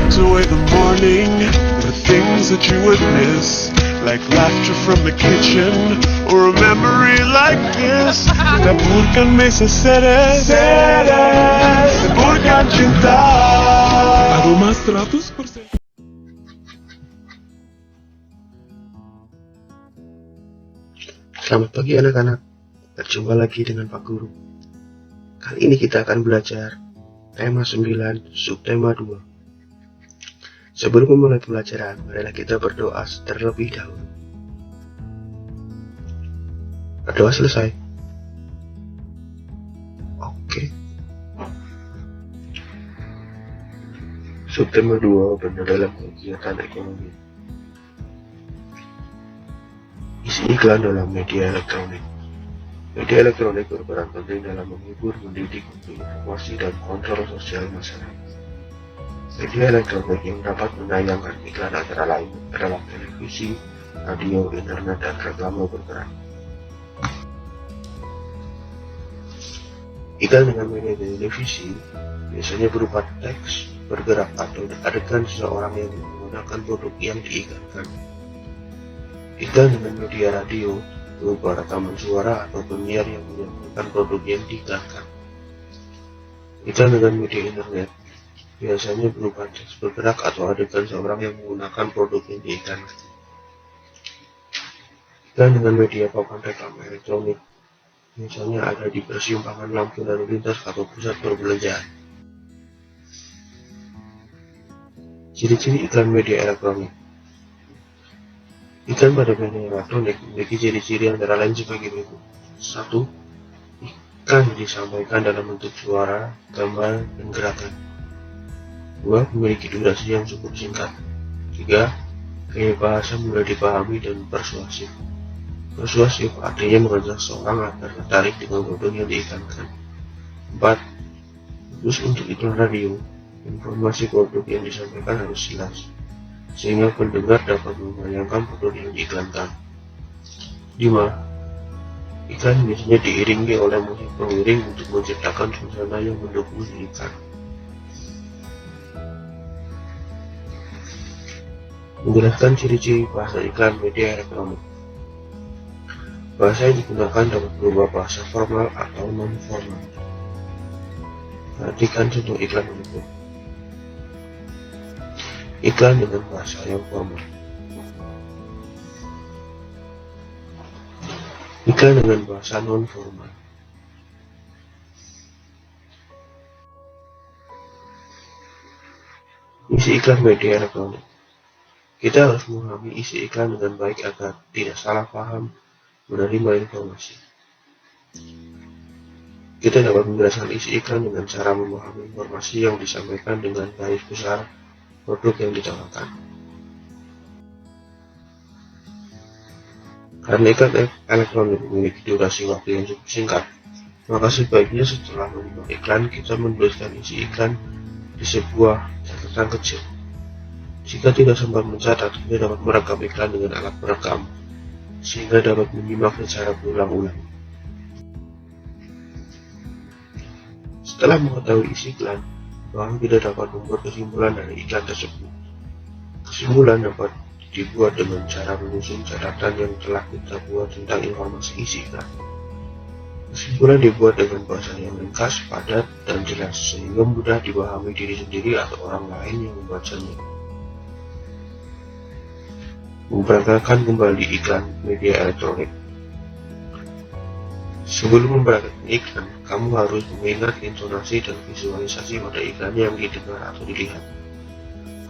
tucked away the morning, the things that you would miss, like laughter from the kitchen, or a memory like this. Taburkan mesa seres, taburkan cinta. Aroma 100%. Selamat pagi anak-anak, berjumpa lagi dengan Pak Guru. Kali ini kita akan belajar tema 9, subtema 2. Sebelum memulai pembelajaran, marilah kita berdoa terlebih dahulu. Berdoa selesai. Oke. Subtema 2 benar dalam kegiatan ekonomi. Isi iklan dalam media elektronik. Media elektronik berperan penting dalam menghibur, mendidik, informasi, dan kontrol sosial masyarakat. Media elektronik yang dapat menayangkan iklan antara lain adalah televisi, radio, internet, dan reklame bergerak. Iklan dengan media televisi biasanya berupa teks bergerak atau adegan seseorang yang menggunakan produk yang diiklankan. Iklan dengan media radio berupa rekaman suara atau penyiar yang menyampaikan produk yang diiklankan. Iklan dengan media internet biasanya berupa teks bergerak atau adegan seorang yang menggunakan produk yang diiklankan. Iklan dengan media papan reklame elektronik misalnya ada di persimpangan lampu lalu lintas atau pusat perbelanjaan. Ciri-ciri iklan media elektronik. Iklan pada media elektronik memiliki ciri-ciri antara lain sebagai berikut. 1. Iklan disampaikan dalam bentuk suara, gambar, dan gerakan. 2. Memiliki durasi yang cukup singkat. 3. Gaya bahasa mudah dipahami dan persuasif. Persuasif artinya mengajak seorang agar tertarik dengan produk yang diiklankan. 4. Khusus untuk iklan radio, informasi produk yang disampaikan harus jelas, sehingga pendengar dapat membayangkan produk yang diiklankan. 5. Iklan biasanya diiringi oleh musik pengiring untuk menciptakan suasana yang mendukung iklan. Menjelaskan ciri-ciri bahasa iklan media elektronik. Bahasa yang digunakan dapat berupa bahasa formal atau non-formal. Perhatikan contoh iklan berikut. Iklan dengan bahasa yang formal. Iklan dengan bahasa non-formal. Isi iklan media elektronik. Kita harus memahami isi iklan dengan baik agar tidak salah paham menerima informasi. Kita dapat menjelaskan isi iklan dengan cara memahami informasi yang disampaikan dengan garis besar produk yang ditawarkan. Karena iklan elektronik memiliki durasi waktu yang cukup singkat, maka sebaiknya setelah menyimak iklan kita menuliskan isi iklan di sebuah catatan kecil. Jika tidak sempat mencatat, kita dapat merekam iklan dengan alat perekam, sehingga dapat menyimak secara berulang-ulang. Setelah mengetahui isi iklan, bahkan kita dapat membuat kesimpulan dari iklan tersebut. Kesimpulan dapat dibuat dengan cara menyusun catatan yang telah kita buat tentang informasi isi iklan. Kesimpulan dibuat dengan bahasa yang ringkas, padat, dan jelas, sehingga mudah dipahami diri sendiri atau orang lain yang membacanya. Memperagakan kembali iklan media elektronik. Sebelum memperagakan iklan, kamu harus mengingat intonasi dan visualisasi pada iklan yang didengar atau dilihat.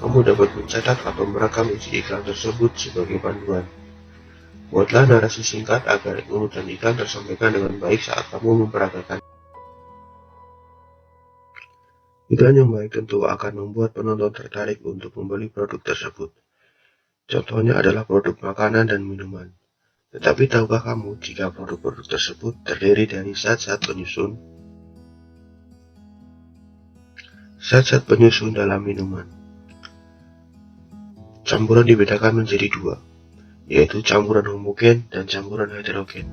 Kamu dapat mencatat atau merekam isi iklan tersebut sebagai panduan. Buatlah narasi singkat agar urutan iklan tersampaikan dengan baik saat kamu memperagakan. Iklan yang baik tentu akan membuat penonton tertarik untuk membeli produk tersebut. Contohnya adalah produk makanan dan minuman. Tetapi tahukah kamu jika produk-produk tersebut terdiri dari zat-zat penyusun? Zat-zat penyusun dalam minuman. Campuran dibedakan menjadi dua, yaitu campuran homogen dan campuran heterogen.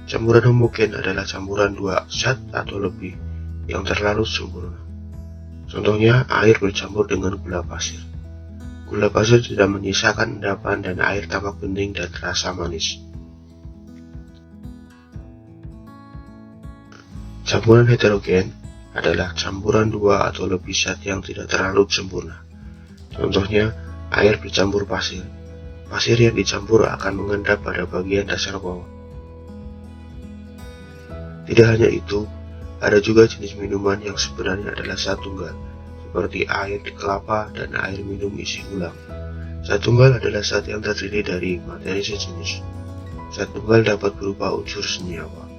Campuran homogen adalah campuran dua zat atau lebih yang terlalu sempurna. Contohnya, air bercampur dengan gula pasir. Gula pasir tidak menyisakan endapan dan air tampak bening dan terasa manis. Campuran heterogen adalah campuran dua atau lebih zat yang tidak terlalu sempurna. Contohnya, air bercampur pasir. Pasir yang dicampur akan mengendap pada bagian dasar bawah. Tidak hanya itu, ada juga jenis minuman yang sebenarnya adalah zat tunggal, seperti air kelapa dan air minum isi ulang. Zat tunggal adalah zat yang terdiri dari materi sejenis. Zat tunggal dapat berupa unsur senyawa.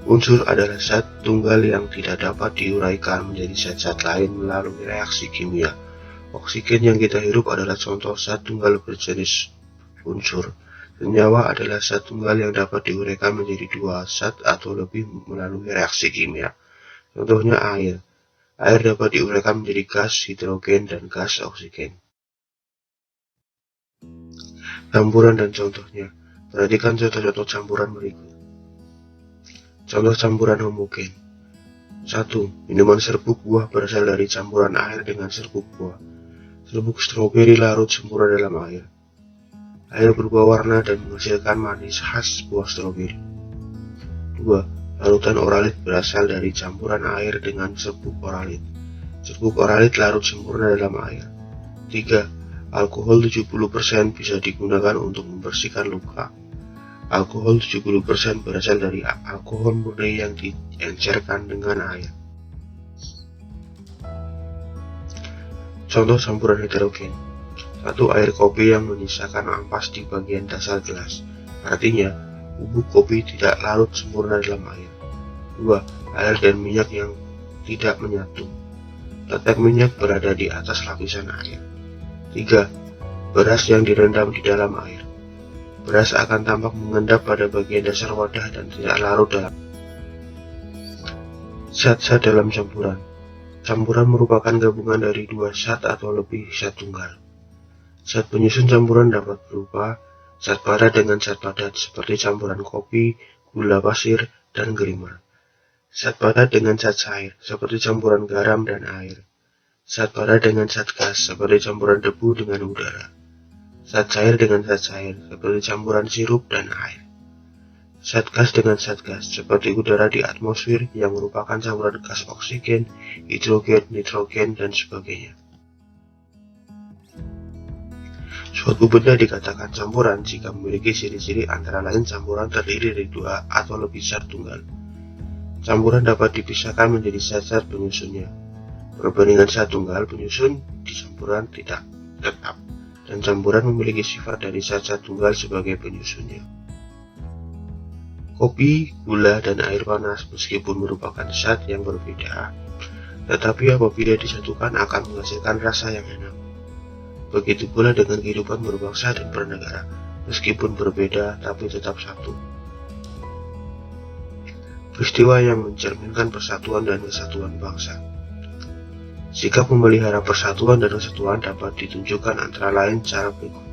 Unsur adalah zat tunggal yang tidak dapat diuraikan menjadi zat-zat lain melalui reaksi kimia. Oksigen yang kita hirup adalah contoh zat tunggal berjenis unsur. Senyawa adalah zat tunggal yang dapat diuraikan menjadi dua zat atau lebih melalui reaksi kimia. Contohnya air. Air dapat diuraikan menjadi gas hidrogen dan gas oksigen. Campuran dan contohnya. Perhatikan contoh-contoh campuran berikut. Contoh campuran homogen. 1. Minuman serbuk buah berasal dari campuran air dengan serbuk buah. Serbuk stroberi larut sempurna dalam air. Air berubah warna dan menghasilkan manis khas buah stroberi. 2. Larutan oralit berasal dari campuran air dengan serbuk oralit. Serbuk oralit larut sempurna dalam air. 3. Alkohol 70% bisa digunakan untuk membersihkan luka. Alkohol 70% berasal dari alkohol murni yang diencerkan dengan air. Contoh campuran heterogen. 1. Air kopi yang menyisakan ampas di bagian dasar gelas. Artinya, bubuk kopi tidak larut sempurna dalam air. 2. Air dan minyak yang tidak menyatu. Tetek minyak berada di atas lapisan air. 3. Beras yang direndam di dalam air. Beras akan tampak mengendap pada bagian dasar wadah dan tidak larut dalam. Zat-zat dalam campuran. Campuran merupakan gabungan dari dua zat atau lebih zat tunggal. Zat penyusun campuran dapat berupa zat padat dengan zat padat seperti campuran kopi, gula pasir, dan gerimer. Zat padat dengan zat cair seperti campuran garam dan air. Zat padat dengan zat gas seperti campuran debu dengan udara. Zat cair dengan zat cair seperti campuran sirup dan air. Zat gas dengan zat gas seperti udara di atmosfer yang merupakan campuran gas oksigen, hidrogen, nitrogen, dan sebagainya. Suatu benda dikatakan campuran jika memiliki ciri-ciri antara lain campuran terdiri dari dua atau lebih zat tunggal. Campuran dapat dipisahkan menjadi zat-zat penyusunnya. Perbandingan zat tunggal penyusun di campuran tidak tetap, dan campuran memiliki sifat dari zat-zat tunggal sebagai penyusunnya. Kopi, gula, dan air panas meskipun merupakan zat yang berbeda, tetapi apabila disatukan akan menghasilkan rasa yang enak. Begitu pula dengan kehidupan berbangsa dan bernegara, meskipun berbeda tapi tetap satu. Peristiwa yang mencerminkan persatuan dan kesatuan bangsa. Sikap memelihara persatuan dan kesatuan dapat ditunjukkan antara lain cara berikut.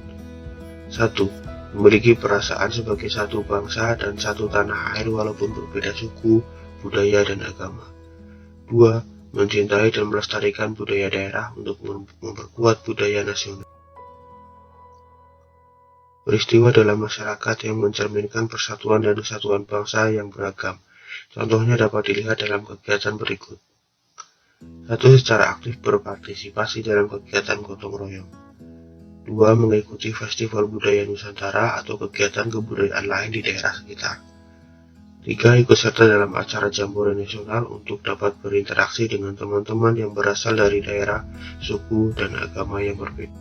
1. Memiliki perasaan sebagai satu bangsa dan satu tanah air walaupun berbeda suku, budaya, dan agama. 2. Mencintai dan melestarikan budaya daerah untuk memperkuat budaya nasional. Peristiwa dalam masyarakat yang mencerminkan persatuan dan kesatuan bangsa yang beragam. Contohnya dapat dilihat dalam kegiatan berikut. 1. Secara aktif berpartisipasi dalam kegiatan gotong royong. 2. Mengikuti festival budaya Nusantara atau kegiatan kebudayaan lain di daerah sekitar. 3. Ikut serta dalam acara Jambore Nasional untuk dapat berinteraksi dengan teman-teman yang berasal dari daerah, suku, dan agama yang berbeda.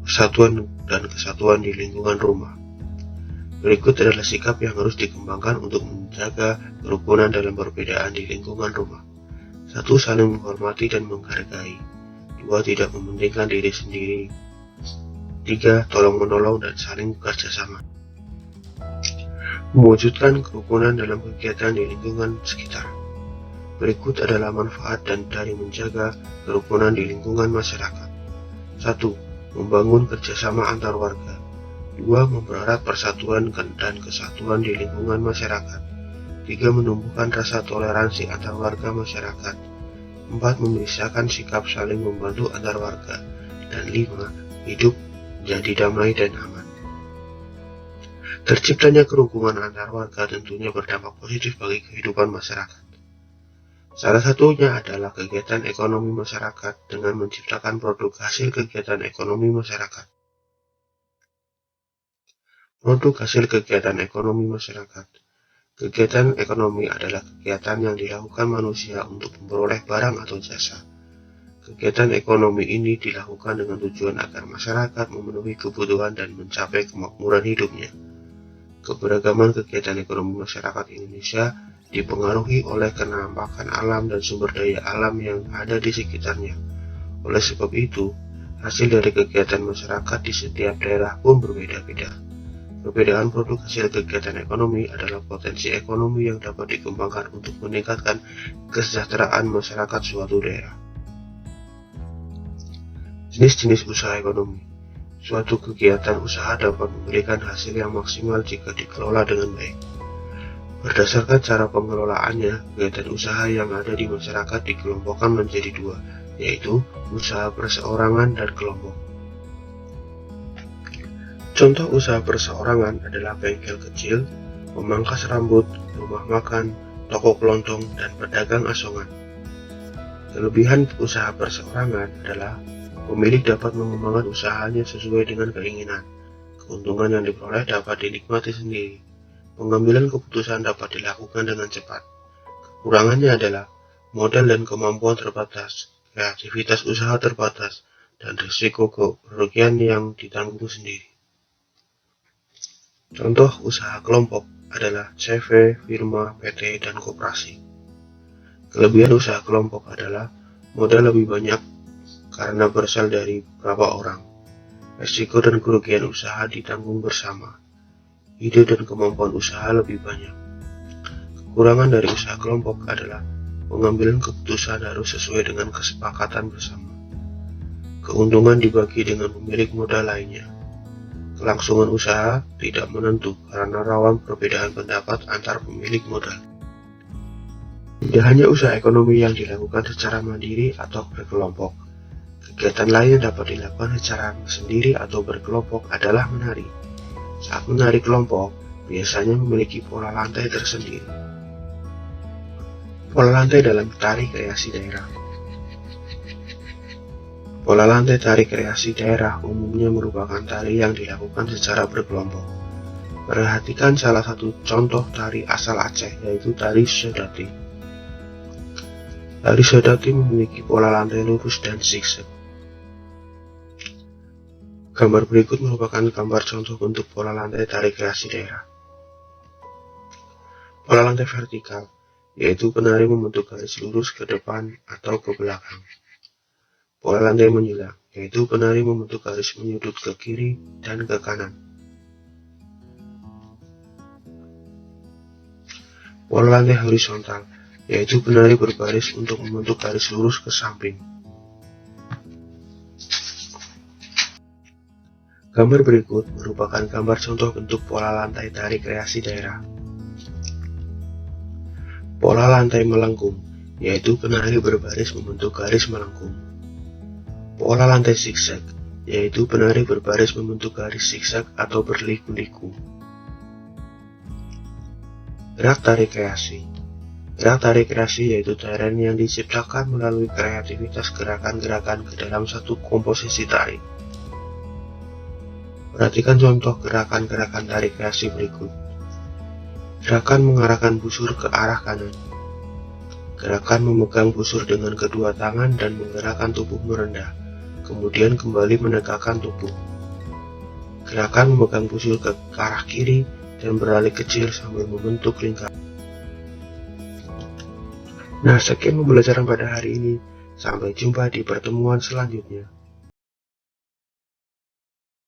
Persatuan dan kesatuan di lingkungan rumah. Berikut adalah sikap yang harus dikembangkan untuk menjaga kerukunan dalam perbedaan di lingkungan rumah. 1. Saling menghormati dan menghargai. 2. Tidak mementingkan diri sendiri. 3. Tolong-menolong dan saling bekerja sama. Mewujudkan kerukunan dalam kegiatan di lingkungan sekitar. Berikut adalah manfaat dan dari menjaga kerukunan di lingkungan masyarakat. 1. Membangun kerjasama antar warga. 2. Mempererat persatuan dan kesatuan di lingkungan masyarakat. 3. Menumbuhkan rasa toleransi antar warga masyarakat. 4. Memisahkan sikap saling membantu antar warga. Dan 5. Hidup menjadi damai dan aman. Terciptanya kerukunan antar warga tentunya berdampak positif bagi kehidupan masyarakat. Salah satunya adalah kegiatan ekonomi masyarakat dengan menciptakan produk hasil kegiatan ekonomi masyarakat. Produk hasil kegiatan ekonomi masyarakat. Kegiatan ekonomi adalah kegiatan yang dilakukan manusia untuk memperoleh barang atau jasa. Kegiatan ekonomi ini dilakukan dengan tujuan agar masyarakat memenuhi kebutuhan dan mencapai kemakmuran hidupnya. Keberagaman kegiatan ekonomi masyarakat Indonesia dipengaruhi oleh kenampakan alam dan sumber daya alam yang ada di sekitarnya. Oleh sebab itu, hasil dari kegiatan masyarakat di setiap daerah pun berbeda-beda. Perbedaan produk hasil kegiatan ekonomi adalah potensi ekonomi yang dapat dikembangkan untuk meningkatkan kesejahteraan masyarakat suatu daerah. Jenis-jenis usaha ekonomi. Suatu kegiatan usaha dapat memberikan hasil yang maksimal jika dikelola dengan baik. Berdasarkan cara pengelolaannya, kegiatan usaha yang ada di masyarakat dikelompokkan menjadi dua, yaitu usaha perseorangan dan kelompok. Contoh usaha perseorangan adalah bengkel kecil, pemangkas rambut, rumah makan, toko kelontong, dan pedagang asongan. Kelebihan usaha perseorangan adalah pemilik dapat mengembangkan usahanya sesuai dengan keinginan. Keuntungan yang diperoleh dapat dinikmati sendiri. Pengambilan keputusan dapat dilakukan dengan cepat. Kekurangannya adalah modal dan kemampuan terbatas, kreativitas usaha terbatas, dan risiko kerugian yang ditanggung sendiri. Contoh usaha kelompok adalah CV, firma, PT, dan koperasi. Kelebihan usaha kelompok adalah modal lebih banyak karena berasal dari beberapa orang. Risiko dan kerugian usaha ditanggung bersama. Ide dan kemampuan usaha lebih banyak. Kekurangan dari usaha kelompok adalah pengambilan keputusan harus sesuai dengan kesepakatan bersama. Keuntungan dibagi dengan pemilik modal lainnya. Kelangsungan usaha tidak menentu karena rawan perbedaan pendapat antar pemilik modal. Tidak hanya usaha ekonomi yang dilakukan secara mandiri atau berkelompok. Kegiatan lain yang dapat dilakukan secara sendiri atau berkelompok adalah menari. Saat menari kelompok, biasanya memiliki pola lantai tersendiri. Pola lantai dalam tari kreasi daerah. Pola lantai tari kreasi daerah umumnya merupakan tari yang dilakukan secara berkelompok. Perhatikan salah satu contoh tari asal Aceh, yaitu tari Sodati. Tari Sodati memiliki pola lantai lurus dan zigzag. Gambar berikut merupakan gambar contoh bentuk pola lantai tari kreasi daerah. Pola lantai vertikal, yaitu penari membentuk garis lurus ke depan atau ke belakang. Pola lantai menyilang, yaitu penari membentuk garis menyudut ke kiri dan ke kanan. Pola lantai horizontal, yaitu penari berbaris untuk membentuk garis lurus ke samping. Gambar berikut merupakan gambar contoh bentuk pola lantai tari kreasi daerah. Pola lantai melengkung, yaitu penari berbaris membentuk garis melengkung. Pola lantai zigzag, yaitu penari berbaris membentuk garis zigzag atau berliku-liku. Gerak tari kreasi. Gerak tari kreasi yaitu tarian yang diciptakan melalui kreativitas gerakan-gerakan ke dalam satu komposisi tari. Perhatikan contoh gerakan-gerakan tari kreasi berikut. Gerakan mengarahkan busur ke arah kanan. Gerakan memegang busur dengan kedua tangan dan menggerakkan tubuh merendah, kemudian kembali menegakkan tubuh. Gerakan memegang busur ke arah kiri dan beralih kecil sambil membentuk lingkaran. Nah, sekian pembelajaran pada hari ini. Sampai jumpa di pertemuan selanjutnya.